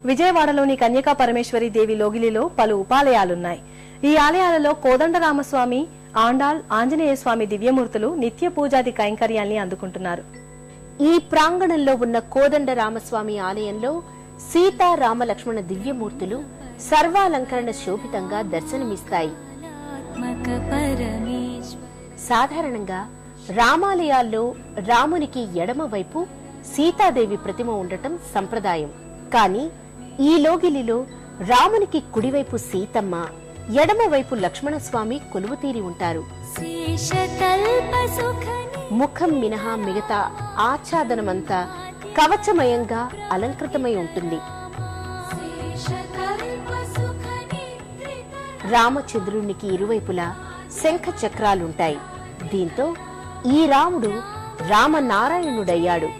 విజయవాడలోని కన్యకా పరమేశ్వరి దేవి లోగిలిలో పలు ఉపాలయాలున్నాయి. ఈ ఆలయాలలో కోదండరామస్వామి, ఆండాళ్, ఆంజనేయ స్వామి దివ్యమూర్తులు నిత్య పూజాది కైంకర్యాల్ని అందుకుంటున్నారు. ఈ ప్రాంగణంలో ఉన్న కోదండరామస్వామి ఆలయంలో సీతా రామ లక్ష్మణ దివ్యమూర్తులు సర్వాలంకరణ శోభితంగా దర్శనమిస్తాయి. సాధారణంగా రామాలయాల్లో రామునికి ఎడమ వైపు సీతాదేవి ప్రతిమ ఉండటం సంప్రదాయం. కానీ ఈ లోగిలిలో రామునికి కుడివైపు సీతమ్మ, ఎడమవైపు లక్ష్మణస్వామి కొలువుతీరి ఉంటారు. ముఖం మినహా మిగతా ఆచ్ఛాదనమంతా కవచమయంగా అలంకృతమై ఉంటుంది. రామచంద్రునికి ఇరువైపులా శంఖ చక్రాలుంటాయి. దీంతో ఈ రాముడు రామనారాయణుడయ్యాడు.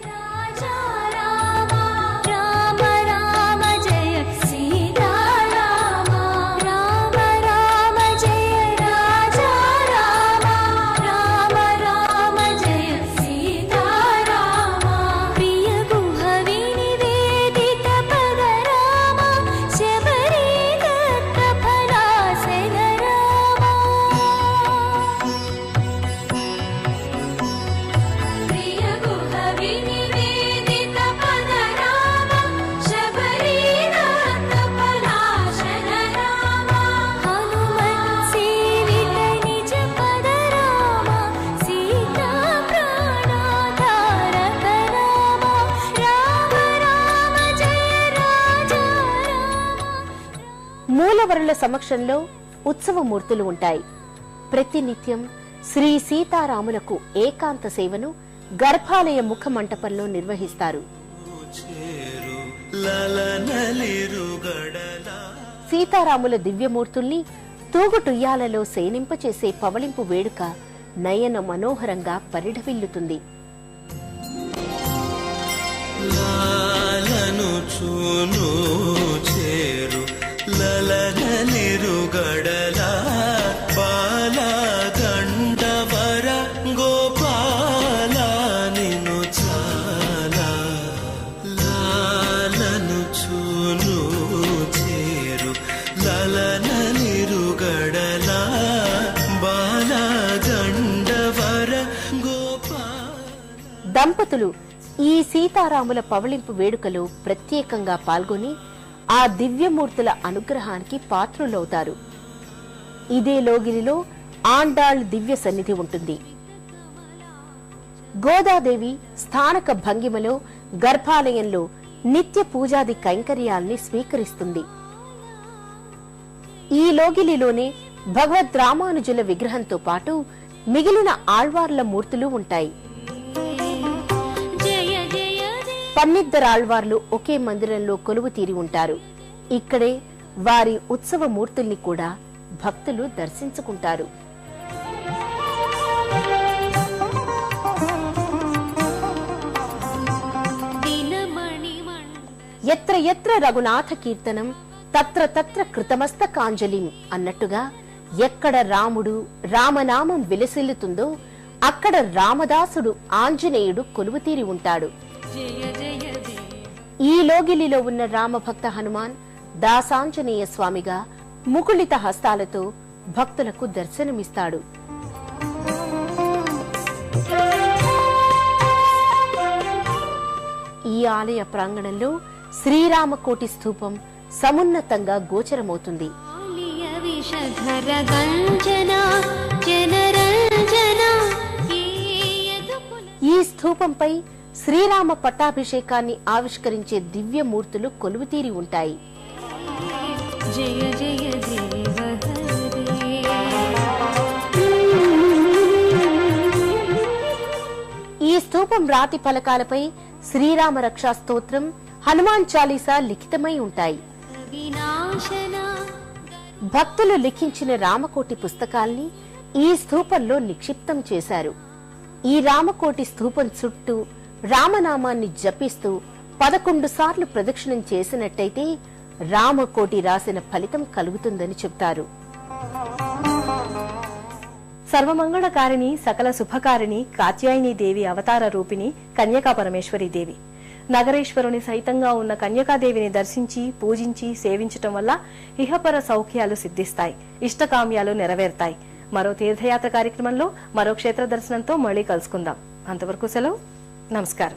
మూలవరుల సమక్షంలో ఉత్సవమూర్తులు ఉంటాయి. ప్రతినిత్యం శ్రీ సీతారాములకు ఏకాంత సేవను గర్భాలయ ముఖ మంటపంలో నిర్వహిస్తారు. సీతారాముల దివ్యమూర్తుల్ని తూగుటుయ్యాలలో శయనింపచేసే పవళింపు వేడుక నయన మనోహరంగా పరిఢవిల్లుతుంది. దంపతులు ఈ సీతారాముల పవళింపు వేడుకలో ప్రత్యేకంగా పాల్గొని ఆ దివ్యమూర్తుల అనుగ్రహానికి పాత్రులవుతారు. ఇదే లోగిలిలో ఆండాళ్ దివ్య సన్నిధి ఉంటుంది. గోదాదేవి స్థానక భంగిమలో గర్భాలయంలో నిత్య పూజాది కైంకర్యాల్ని స్వీకరిస్తుంది. ఈ లోగిలిలోనే భగవద్ రామానుజుల విగ్రహంతో పాటు మిగిలిన ఆళ్వార్ల మూర్తులు ఉంటాయి. 12 ఆళ్వార్లు ఒకే మందిరంలో కొలువు తీరి ఉంటారు. ఇక్కడే వారి ఉత్సవ మూర్తుల్ని కూడా భక్తులు దర్శించుకుంటారు. ఎత్ర ఎత్ర రఘునాథ కీర్తనం తత్ర తత్ర కృతమస్తకాంజలిం అన్నట్టుగా ఎక్కడ రాముడు రామనామం విలసిల్లుతుందో అక్కడ రామదాసుడు ఆంజనేయుడు కొలువుతీరి ఉంటాడు. ఈ లోగిలిలో ఉన్న రామభక్త హనుమాన్ దాసాంజనేయ స్వామిగా ముకుళిత హస్తాలతో భక్తులకు దర్శనమిస్తాడు. ఈ ఆలయ ప్రాంగణంలో శ్రీరామకోటి స్తూపం సమున్నతంగా గోచరమవుతుంది. ఈ స్తూపంపై శ్రీరామ పట్టాభిషేకాన్ని ఆవిష్కరించే దివ్యమూర్తులు కొలువుతీరి ఉంటాయి. ఈ స్తూపం రాతి ఫలకాలపై శ్రీరామ రక్షా స్తోత్రం, హనుమాన్ చాలీసా లిఖితమై ఉంటాయి. భక్తులు లిఖించిన రామకోటి పుస్తకాల్ని ఈ స్తూపంలో నిక్షిప్తం చేశారు. ఈ రామకోటి స్తూపం చుట్టూ రామనామాన్ని జపిస్తూ 11 సార్లు ప్రదక్షిణం చేసినట్టయితే రామకోటి రాసిన ఫలితం కలుగుతుందని చెప్తారు. సర్వమంగళకారిణి, సకల శుభకారిణి కాత్యాయని దేవి అవతార రూపిణి కన్యకా పరమేశ్వరి దేవి. నగరేశ్వరుని సైతంగా ఉన్న కన్యకాదేవిని దర్శించి పూజించి సేవించటం వల్ల ఇహపర సౌఖ్యాలు సిద్ధిస్తాయి, ఇష్టకామ్యాలు నెరవేరుతాయి. మరో తీర్థయాత్ర కార్యక్రమంలో మరో క్షేత్ర దర్శనంతో మళ్లీ కలుసుకుందాం. అంతవరకు సెలవు. నమస్కారం.